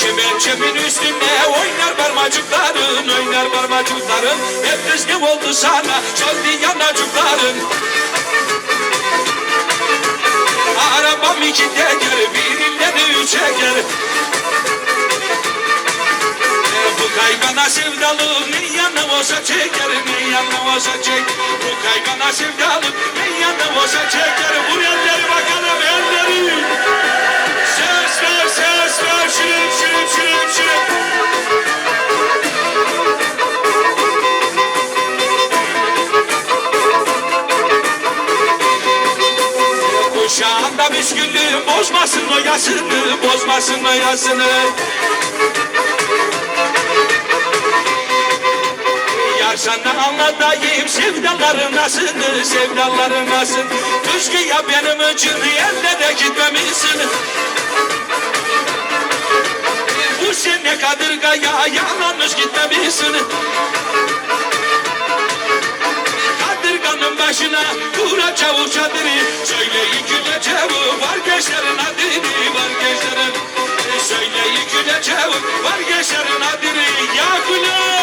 Kemençemin üstünde oynar parmacıkların, oynar parmacıkların. Hep kızgın oldu sana çaldı yanacıkların. Arabam iki teker, birileri üçe gel. Bu kaygana sevdalı ne yanı olsa çeker, ne yanı olsa çek. Bu kaygana sevdalı ne yanı olsa çeker. Vur elleri bakalım elleri. Ses ver, ses ver, şırıp şırıp şırıp şırıp. Kuşağında püsküllü bozmasın o yasını, bozmasın o yasını. Yar sana anlatayım sevdaların nasıl, sevdaların nasıl. Keşke ya benim için yerlere gitmemişsin. Bu sene kadırgaya yalanmış gitmemişsin. Kadırganın başına kuracağım çadırı. Söyle yıkılacağım var gençlerin adını, var gençlerin. Söyle yıkılacağım var gençlerin adını. Ya kulağım.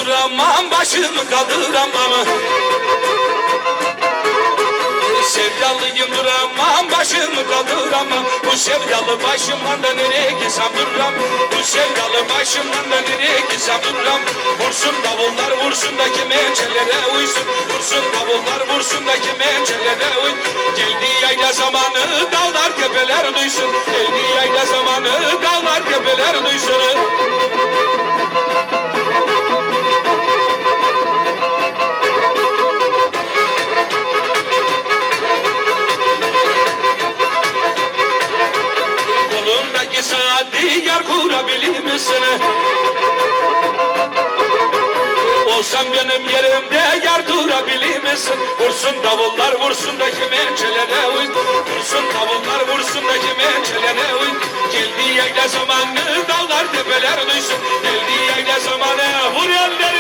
Duramam başımı kaldıramam. Sevdalıyım duramam başımı kaldıramam. Bu sevdalı başımdan da nereye gitsem duram. Bu sevdalı başımdan da nereye gitsem duram. Vursun davullar vursun da kemençelere uysun. Vursun davullar vursun da kemençelere uy. Geldi yayla zamanı dağlar tepeler duysun. Geldi yayla zamanı dağlar tepeler duysun. Saati yar kurabilir misin? Olsam benim yerimde yar durabilir misin? Vursun davullar vursun da kemençelere uy. Vursun davullar vursun da kemençelere uy. Geldi yayla zamanı dağlar tepeler duysun. Geldi yayla zamanı vur elleri.